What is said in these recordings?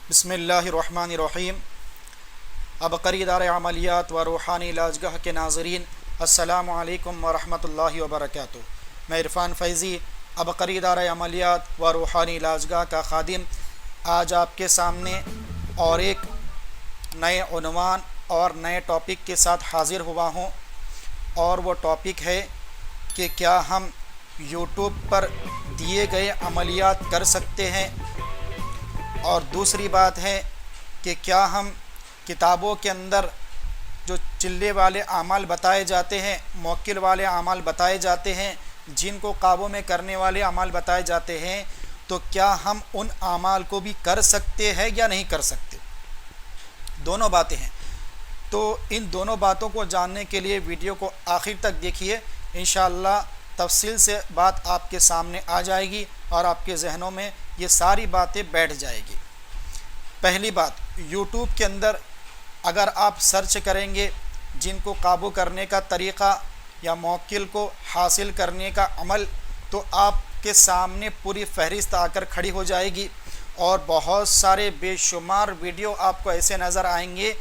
بسم اللہ الرحمن الرحیم۔ عبقری ادارہ عملیات و روحانی علاجگاہ کے ناظرین، السلام علیکم ورحمۃ اللہ وبرکاتہ۔ میں عرفان فیضی، عبقری ادارہ عملیات و روحانی علاجگاہ کا خادم، آج آپ کے سامنے اور ایک نئے عنوان اور نئے ٹاپک کے ساتھ حاضر ہوا ہوں، اور وہ ٹاپک ہے کہ کیا ہم یوٹیوب پر دیے گئے عملیات کر سکتے ہیں، اور دوسری بات ہے کہ کیا ہم کتابوں کے اندر جو چلے والے اعمال بتائے جاتے ہیں، موکل والے اعمال بتائے جاتے ہیں، جن کو قابو میں کرنے والے اعمال بتائے جاتے ہیں، تو کیا ہم ان اعمال کو بھی کر سکتے ہیں یا نہیں کر سکتے؟ دونوں باتیں ہیں، تو ان دونوں باتوں کو جاننے کے لیے ویڈیو کو آخر تک دیکھیے، انشاءاللہ تفصیل سے بات آپ کے سامنے آ جائے گی اور آپ کے ذہنوں میں یہ ساری باتیں بیٹھ جائے گی۔ پہلی بات، یوٹیوب کے اندر اگر آپ سرچ کریں گے جن کو قابو کرنے کا طریقہ یا موکل کو حاصل کرنے کا عمل، تو آپ کے سامنے پوری فہرست آ کر کھڑی ہو جائے گی، اور بہت سارے بے شمار ویڈیو آپ کو ایسے نظر آئیں گے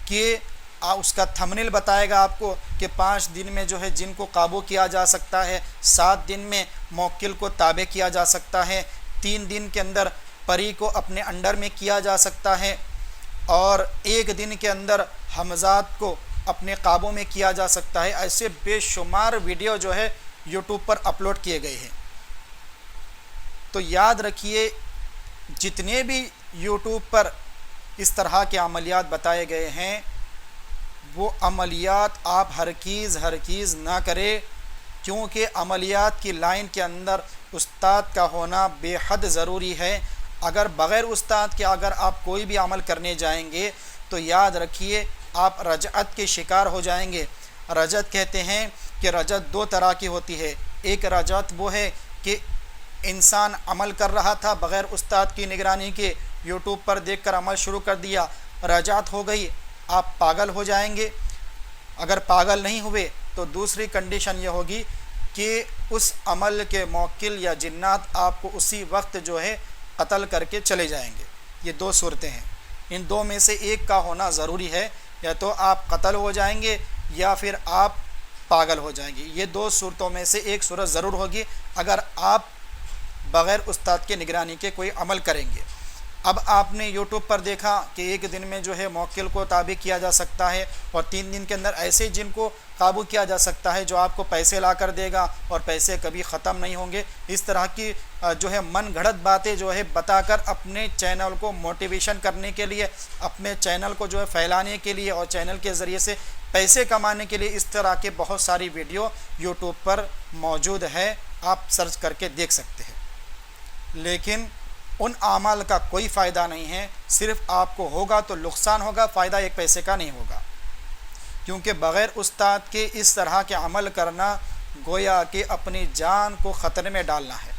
کہ اس کا تھمبنیل بتائے گا آپ کو کہ 5 دن میں جو ہے جن کو قابو کیا جا سکتا ہے، 7 دن میں موکل کو تابع کیا جا سکتا ہے، 3 دن کے اندر پری کو اپنے انڈر میں کیا جا سکتا ہے، اور 1 دن کے اندر حمزات کو اپنے قابو میں کیا جا سکتا ہے۔ ایسے بے شمار ویڈیو جو ہے یوٹیوب پر اپلوڈ کیے گئے ہیں۔ تو یاد رکھیے، جتنے بھی یوٹیوب پر اس طرح کے عملیات بتائے گئے ہیں، وہ عملیات آپ ہرگز نہ کرے، کیونکہ عملیات کی لائن کے اندر استاد کا ہونا بے حد ضروری ہے۔ اگر بغیر استاد کے اگر آپ کوئی بھی عمل کرنے جائیں گے تو یاد رکھیے آپ رجعت کے شکار ہو جائیں گے۔ رجعت کہتے ہیں کہ رجعت 2 طرح کی ہوتی ہے۔ ایک رجعت وہ ہے کہ انسان عمل کر رہا تھا بغیر استاد کی نگرانی کے، یوٹیوب پر دیکھ کر عمل شروع کر دیا، رجعت ہو گئی، آپ پاگل ہو جائیں گے۔ اگر پاگل نہیں ہوئے تو دوسری کنڈیشن یہ ہوگی کہ اس عمل کے موکل یا جنات آپ کو اسی وقت جو ہے قتل کر کے چلے جائیں گے۔ یہ 2 صورتیں ہیں، ان 2 میں سے ایک کا ہونا ضروری ہے، یا تو آپ قتل ہو جائیں گے یا پھر آپ پاگل ہو جائیں گے۔ یہ 2 صورتوں میں سے ایک صورت ضرور ہوگی اگر آپ بغیر استاد کے نگرانی کے کوئی عمل کریں گے۔ اب آپ نے یوٹیوب پر دیکھا کہ 1 دن میں جو ہے موکل کو تابع کیا جا سکتا ہے، اور 3 دن کے اندر ایسے جن کو قابو کیا جا سکتا ہے جو آپ کو پیسے لا کر دے گا، اور پیسے کبھی ختم نہیں ہوں گے۔ اس طرح کی جو ہے من گھڑت باتیں جو ہے بتا کر اپنے چینل کو موٹیویشن کرنے کے لیے، اپنے چینل کو جو ہے پھیلانے کے لیے، اور چینل کے ذریعے سے پیسے کمانے کے لیے، اس طرح کے بہت ساری ویڈیو یوٹیوب پر موجود ہے، آپ سرچ کر کے دیکھ سکتے ہیں۔ لیکن ان اعمال کا کوئی فائدہ نہیں ہے، صرف آپ کو ہوگا تو نقصان ہوگا، فائدہ 1 پیسے کا نہیں ہوگا، کیونکہ بغیر استاد کے اس طرح کے عمل کرنا گویا کہ اپنی جان کو خطرے میں ڈالنا ہے۔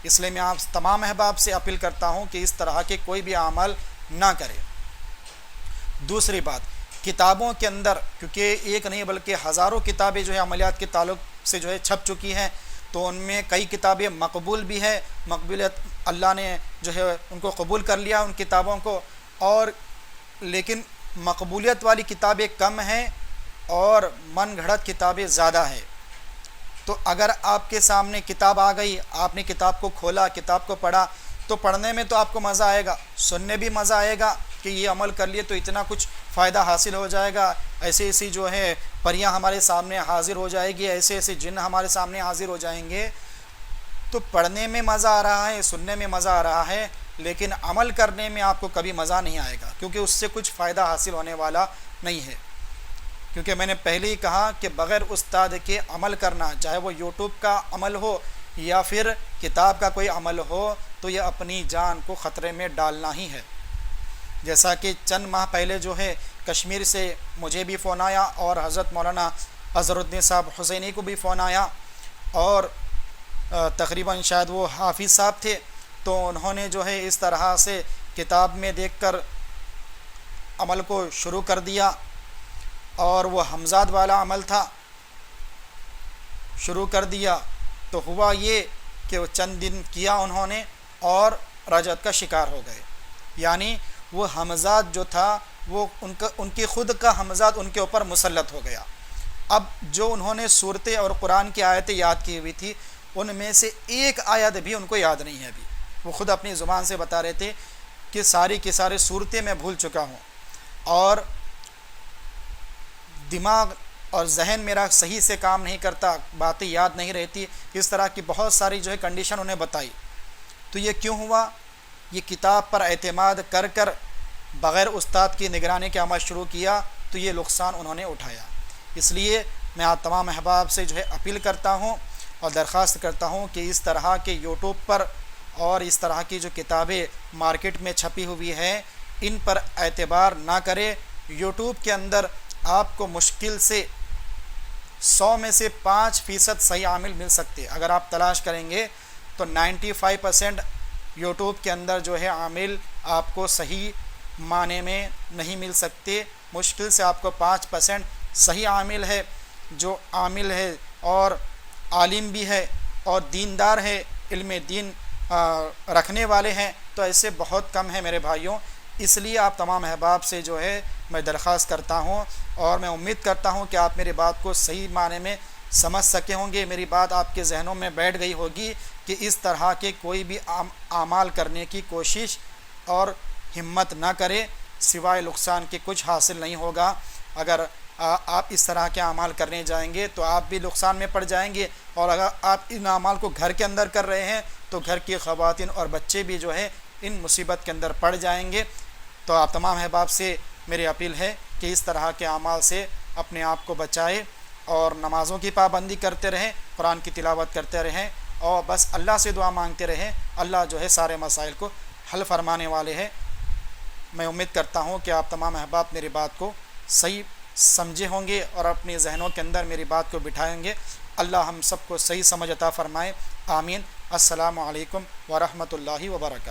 اس لیے میں آپ تمام احباب سے اپیل کرتا ہوں کہ اس طرح کے کوئی بھی عمل نہ کرے۔ دوسری بات، کتابوں کے اندر، کیونکہ ایک نہیں بلکہ ہزاروں کتابیں جو ہے عملیات کے تعلق سے جو ہے چھپ چکی ہیں، تو ان میں کئی کتابیں مقبول بھی ہے، مقبولیت اللہ نے جو ہے ان کو قبول کر لیا ان کتابوں کو، اور لیکن مقبولیت والی کتابیں کم ہیں اور من گھڑت کتابیں زیادہ ہیں۔ تو اگر آپ کے سامنے کتاب آ گئی، آپ نے کتاب کو کھولا، کتاب کو پڑھا، تو پڑھنے میں تو آپ کو مزہ آئے گا، سننے بھی مزہ آئے گا کہ یہ عمل کر لیے تو اتنا کچھ فائدہ حاصل ہو جائے گا، ایسی ایسی جو ہے پریاں ہمارے سامنے حاضر ہو جائے گی، ایسے ایسے جن ہمارے سامنے حاضر ہو جائیں گے۔ تو پڑھنے میں مزہ آ رہا ہے، سننے میں مزہ آ رہا ہے، لیکن عمل کرنے میں آپ کو کبھی مزہ نہیں آئے گا، کیونکہ اس سے کچھ فائدہ حاصل ہونے والا نہیں ہے۔ کیونکہ میں نے پہلے ہی کہا کہ بغیر استاد کے عمل کرنا، چاہے وہ یوٹیوب کا عمل ہو یا پھر کتاب کا کوئی عمل ہو، تو یہ اپنی جان کو خطرے میں ڈالنا ہی ہے۔ جیسا کہ چند ماہ پہلے جو ہے کشمیر سے مجھے بھی فون آیا، اور حضرت مولانا اظہرالدین صاحب حسینی کو بھی فون آیا، اور تقریباً شاید وہ حافظ صاحب تھے، تو انہوں نے جو ہے اس طرح سے کتاب میں دیکھ کر عمل کو شروع کر دیا، اور وہ حمزات والا عمل تھا، شروع کر دیا۔ تو ہوا یہ کہ وہ چند دن کیا انہوں نے اور رجعت کا شکار ہو گئے، یعنی وہ ہمزاد جو تھا وہ ان کی خود کا ہمزاد ان کے اوپر مسلط ہو گیا۔ اب جو انہوں نے صورتیں اور قرآن کی آیتیں یاد کی ہوئی تھی ان میں سے ایک آیت بھی ان کو یاد نہیں ہے ابھی۔ وہ خود اپنی زبان سے بتا رہے تھے کہ ساری کی ساری صورتیں میں بھول چکا ہوں، اور دماغ اور ذہن میرا صحیح سے کام نہیں کرتا، باتیں یاد نہیں رہتی، اس طرح کی بہت ساری جو ہے کنڈیشن انہیں بتائی۔ تو یہ کیوں ہوا؟ یہ کتاب پر اعتماد کر کر بغیر استاد کی نگرانی کے عمل شروع کیا تو یہ نقصان انہوں نے اٹھایا۔ اس لیے میں آپ تمام احباب سے جو ہے اپیل کرتا ہوں اور درخواست کرتا ہوں کہ اس طرح کے یوٹیوب پر اور اس طرح کی جو کتابیں مارکیٹ میں چھپی ہوئی ہیں ان پر اعتبار نہ کرے۔ یوٹیوب کے اندر آپ کو مشکل سے 100 میں سے 5% صحیح عامل مل سکتے۔ اگر آپ تلاش کریں گے تو 95% یوٹیوب کے اندر جو ہے عامل آپ کو صحیح معنی میں نہیں مل سکتے۔ مشکل سے آپ کو 5% صحیح عامل ہے، جو عامل ہے اور عالم بھی ہے اور دیندار ہے، علم دین رکھنے والے ہیں، تو ایسے بہت کم ہیں میرے بھائیوں۔ اس لیے آپ تمام احباب سے جو ہے میں درخواست کرتا ہوں اور میں امید کرتا ہوں کہ آپ میری بات کو صحیح معنی میں سمجھ سکے ہوں گے، میری بات آپ کے ذہنوں میں بیٹھ گئی ہوگی کہ اس طرح کے کوئی بھی اعمال کرنے کی کوشش اور ہمت نہ کرے، سوائے نقصان کے کچھ حاصل نہیں ہوگا۔ اگر آپ اس طرح کے اعمال کرنے جائیں گے تو آپ بھی نقصان میں پڑ جائیں گے، اور اگر آپ ان اعمال کو گھر کے اندر کر رہے ہیں تو گھر کی خواتین اور بچے بھی جو ہے ان مصیبت کے اندر پڑ جائیں گے۔ تو آپ تمام احباب سے میری اپیل ہے کہ اس طرح کے اعمال سے اپنے آپ کو بچائے اور نمازوں کی پابندی کرتے رہیں، قرآن کی تلاوت کرتے رہیں، اور بس اللہ سے دعا مانگتے رہیں۔ اللہ جو ہے سارے مسائل کو حل فرمانے والے ہیں۔ میں امید کرتا ہوں کہ آپ تمام احباب میری بات کو صحیح سمجھے ہوں گے اور اپنے ذہنوں کے اندر میری بات کو بٹھائیں گے۔ اللہ ہم سب کو صحیح سمجھ عطا فرمائے، آمین۔ السلام علیکم ورحمۃ اللہ وبرکاتہ۔